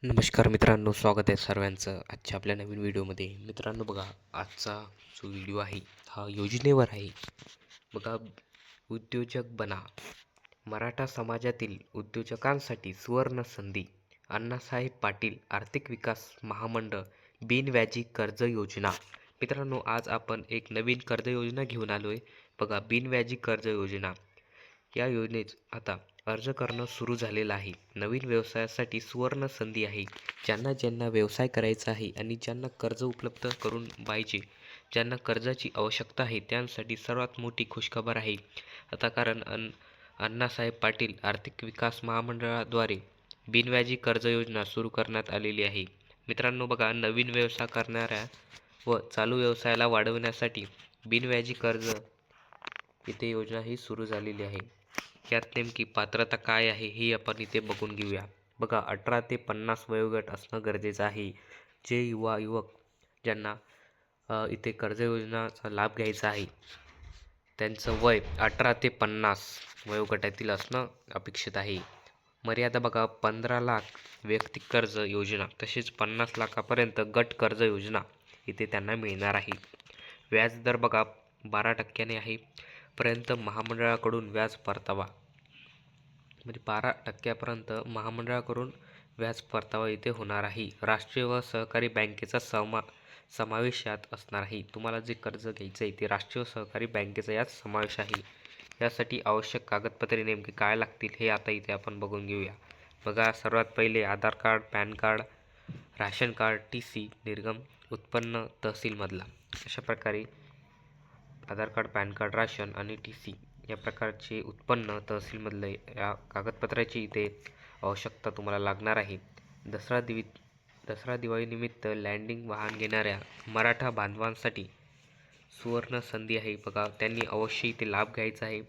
नमस्कार मित्रांनो, स्वागत आहे सर्वांचं आजच्या आपल्या नवीन व्हिडिओमध्ये. मित्रांनो बघा, आजचा जो व्हिडिओ आहे हा योजनेवर आहे. बघा, उद्योजक बना. मराठा समाजातील उद्योजकांसाठी सुवर्ण संधी. अण्णासाहेब पाटील आर्थिक विकास महामंडळ बिनव्याजी कर्ज योजना. मित्रांनो, आज आपण एक नवीन कर्ज योजना घेऊन आलो आहे. बघा, बिनव्याजी कर्ज योजना. या योजनेत आता अर्ज करणं सुरू झालेलं आहे. नवीन व्यवसायासाठी सुवर्ण संधी आहे. ज्यांना ज्यांना व्यवसाय करायचा आहे आणि ज्यांना कर्ज उपलब्ध करून पाहिजे, ज्यांना कर्जाची आवश्यकता आहे, त्यांसाठी सर्वात मोठी खुशखबर आहे. आता कारण अण्णासाहेब पाटील आर्थिक विकास महामंडळाद्वारे बिनव्याजी कर्ज योजना सुरू करण्यात आलेली आहे. मित्रांनो बघा, नवीन व्यवसाय करणाऱ्या व चालू व्यवसायाला वाढवण्यासाठी बिनव्याजी कर्ज इथे योजना ही सुरू झालेली आहे. यात नेमकी पात्रता काय आहे हे आपण इथे बघून घेऊया. बघा, 18 ते 50 वयोगट असणं गरजेचं आहे. जे युवक ज्यांना इथे कर्ज योजनाचा लाभ घ्यायचा आहे, त्यांचं वय 18 ते 50 वयोगटातील असणं अपेक्षित आहे. मर्यादा बघा, 15 लाख वैयक्तिक कर्ज योजना तसेच 50 लाखापर्यंत गट कर्ज योजना इथे त्यांना मिळणार आहे. व्याजदर बघा, 12% आहे पर्यंत महामंडळाकडून व्याज परतावा, म्हणजे 12% महामंडळाकडून व्याज परतावा इथे होणार आहे. राष्ट्रीय व सहकारी बँकेचा समावेश यात असणार आहे. तुम्हाला जे कर्ज घ्यायचं आहे ते राष्ट्रीय व सहकारी बँकेचा यात समावेश आहे. यासाठी आवश्यक कागदपत्रे नेमके काय लागतील हे आता इथे आपण बघून घेऊया. बघा, सर्वात पहिले Aadhaar card, PAN card, ration card, TC, निर्गम उत्पन्न तहसीलमधला. अशा प्रकारे Aadhaar card, PAN card, ration आणि TC या प्रकारचे उत्पन्न तहसीलमधले या कागदपत्राची इथे आवश्यकता तुम्हाला लागणार आहे. दसरा दिवाळीनिमित्त लँडिंग वाहन घेणाऱ्या मराठा बांधवांसाठी सुवर्ण संधी आहे. बघा, त्यांनी अवश्य इथे लाभ घ्यायचा आहे.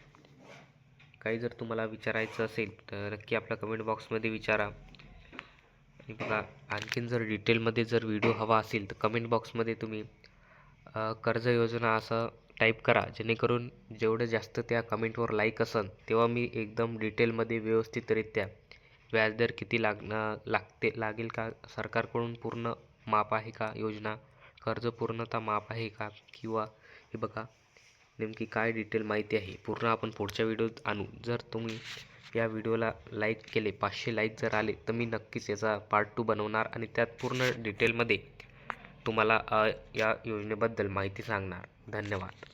काही जर तुम्हाला विचारायचं असेल तर नक्की आपल्या कमेंट बॉक्समध्ये विचारा. आणि बघा, आणखीन जर डिटेलमध्ये जर व्हिडिओ हवा असेल तर कमेंट बॉक्समध्ये तुम्ही कर्ज योजना असं टाईप करा, जेणेकरून जेवढं जास्त त्या कमेंटवर लाईक असेल तेव्हा मी एकदम डिटेलमध्ये व्यवस्थितरित्या व्याजदर किती लागेल का, सरकारकडून पूर्ण माफ आहे का योजना, कर्ज पूर्णतः माफ आहे का, किंवा हे बघा नेमकी काय डिटेल माहिती आहे पूर्ण आपण पुढच्या व्हिडिओत आणू. जर तुम्ही या व्हिडिओला लाईक केले, 500 लाईक जर आले तर मी नक्कीच याचा पार्ट 2 बनवणार आणि त्यात पूर्ण डिटेलमध्ये तुम्हाला या योजनेबद्दल माहिती सांगणार. धन्यवाद.